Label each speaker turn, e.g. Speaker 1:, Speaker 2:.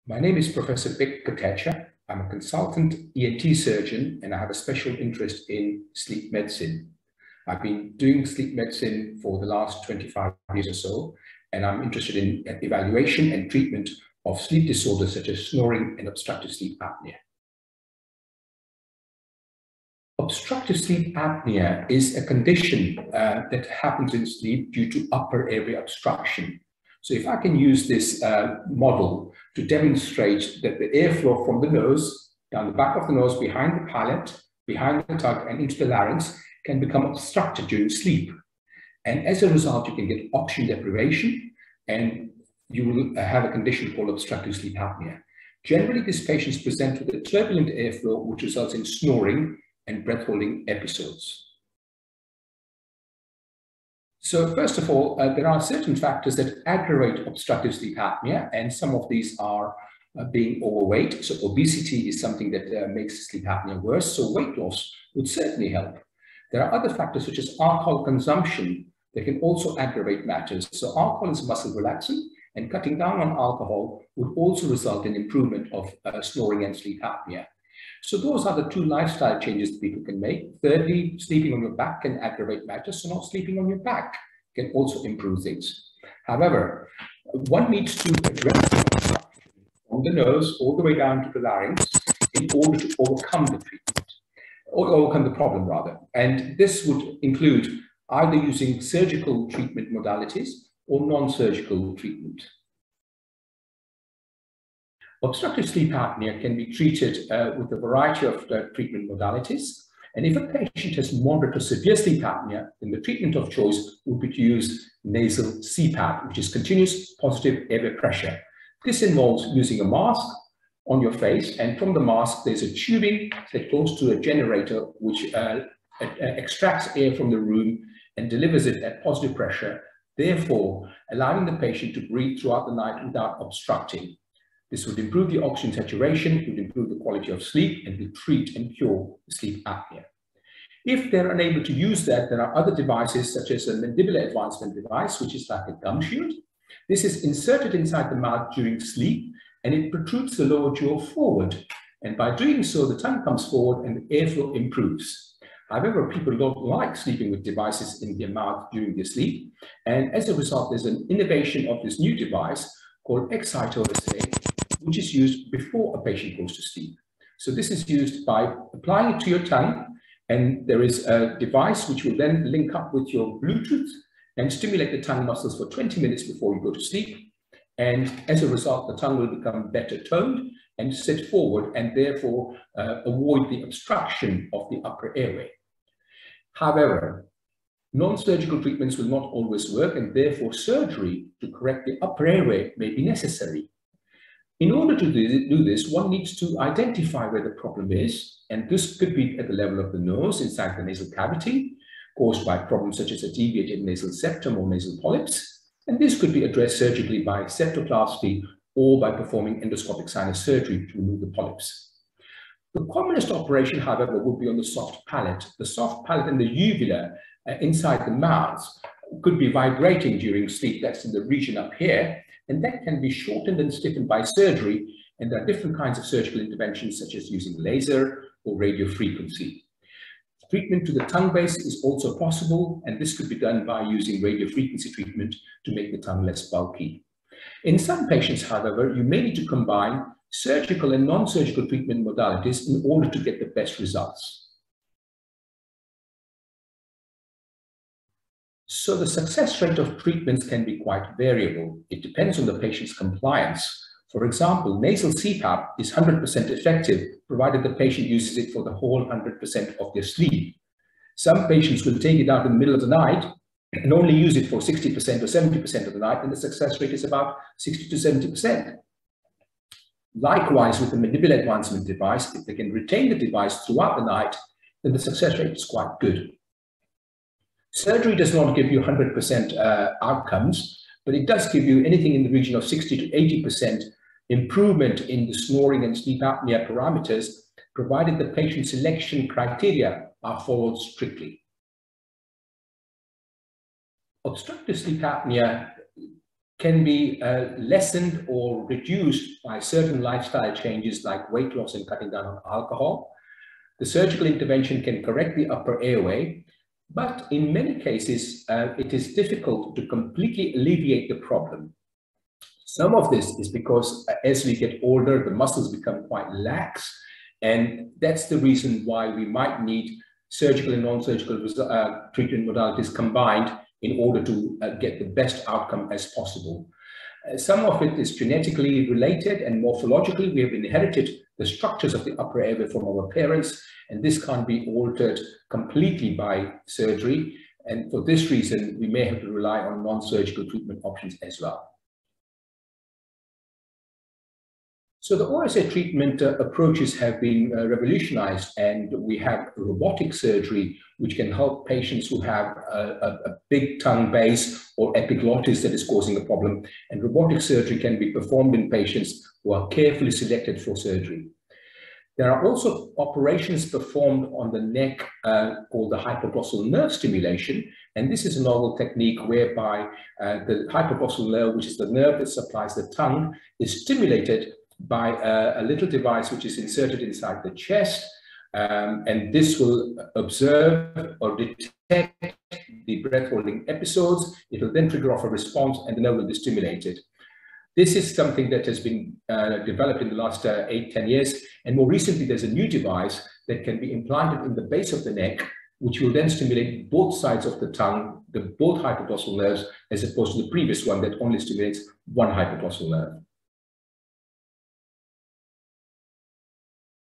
Speaker 1: My name is Professor Bik Kotecha. I'm a consultant ENT surgeon and I have a special interest in sleep medicine. I've been doing sleep medicine for the last 25 years or so, and I'm interested in evaluation and treatment of sleep disorders such as snoring and obstructive sleep apnea. Obstructive sleep apnea is a condition that happens in sleep due to upper airway obstruction. So if I can use this model to demonstrate that the airflow from the nose, down the back of the nose, behind the palate, behind the tongue, and into the larynx can become obstructed during sleep. And as a result, you can get oxygen deprivation and you will have a condition called obstructive sleep apnea. Generally, these patients present with a turbulent airflow, which results in snoring and breath-holding episodes. So first of all, there are certain factors that aggravate obstructive sleep apnea, and some of these are being overweight. So obesity is something that makes sleep apnea worse, so weight loss would certainly help. There are other factors such as alcohol consumption that can also aggravate matters. So alcohol is muscle relaxant, and cutting down on alcohol would also result in improvement of snoring and sleep apnea. So those are the two lifestyle changes that people can make. Thirdly, sleeping on your back can aggravate matters, so not sleeping on your back can also improve things. However, one needs to address the obstruction from the nose all the way down to the larynx in order to overcome the treatment, or overcome the problem rather. And this would include either using surgical treatment modalities or non-surgical treatment. Obstructive sleep apnea can be treated with a variety of treatment modalities. And if a patient has moderate or severe sleep apnea, then the treatment of choice would be to use nasal CPAP, which is continuous positive airway pressure. This involves using a mask on your face, and from the mask, there's a tubing that goes to a generator, which extracts air from the room and delivers it at positive pressure, therefore allowing the patient to breathe throughout the night without obstructing. This would improve the oxygen saturation, it would improve the quality of sleep, and will treat and cure sleep apnea. If they're unable to use that, there are other devices such as a mandibular advancement device, which is like a gum shield. This is inserted inside the mouth during sleep, and it protrudes the lower jaw forward. And by doing so, the tongue comes forward and the airflow improves. However, people don't like sleeping with devices in their mouth during their sleep. And as a result, there's an innovation of this new device called OSA, which is used before a patient goes to sleep. So this is used by applying it to your tongue, and there is a device which will then link up with your Bluetooth and stimulate the tongue muscles for 20 minutes before you go to sleep. And as a result, the tongue will become better toned and sit forward, and therefore avoid the obstruction of the upper airway. However, non-surgical treatments will not always work, and therefore surgery to correct the upper airway may be necessary. In order to do this, one needs to identify where the problem is, and this could be at the level of the nose, inside the nasal cavity, caused by problems such as a deviated nasal septum or nasal polyps, and this could be addressed surgically by septoplasty or by performing endoscopic sinus surgery to remove the polyps. The commonest operation, however, would be on the soft palate. The soft palate and the uvula inside the mouth could be vibrating during sleep. That's in the region up here, and that can be shortened and stiffened by surgery. And there are different kinds of surgical interventions, such as using laser or radio frequency. Treatment to the tongue base is also possible, and this could be done by using radio frequency treatment to make the tongue less bulky. In some patients, however, you may need to combine surgical and non-surgical treatment modalities in order to get the best results. So the success rate of treatments can be quite variable. It depends on the patient's compliance. For example, nasal CPAP is 100% effective, provided the patient uses it for the whole 100% of their sleep. Some patients will take it out in the middle of the night and only use it for 60% or 70% of the night, and the success rate is about 60 to 70%. Likewise, with the mandibular advancement device, if they can retain the device throughout the night, then the success rate is quite good. Surgery does not give you 100% outcomes, but it does give you anything in the region of 60 to 80% improvement in the snoring and sleep apnea parameters, provided the patient selection criteria are followed strictly. Obstructive sleep apnea can be lessened or reduced by certain lifestyle changes like weight loss and cutting down on alcohol. The surgical intervention can correct the upper airway, but in many cases, it is difficult to completely alleviate the problem. Some of this is because as we get older, the muscles become quite lax, and that's the reason why we might need surgical and non-surgical treatment modalities combined in order to get the best outcome as possible. Some of it is genetically related, and morphologically we have inherited the structures of the upper airway from our parents, and this can't be altered completely by surgery. And for this reason, we may have to rely on non-surgical treatment options as well. So the OSA treatment approaches have been revolutionized, and we have robotic surgery, which can help patients who have a big tongue base or epiglottis that is causing a problem. And robotic surgery can be performed in patients who are carefully selected for surgery. There are also operations performed on the neck called the hypoglossal nerve stimulation. And this is a novel technique whereby the hypoglossal nerve, which is the nerve that supplies the tongue, is stimulated by a little device which is inserted inside the chest, and this will observe or detect the breath-holding episodes. It will then trigger off a response, and the nerve will be stimulated. This is something that has been developed in the last 8-10 years, and more recently there's a new device that can be implanted in the base of the neck, which will then stimulate both sides of the tongue, both hypoglossal nerves, as opposed to the previous one that only stimulates one hypoglossal nerve.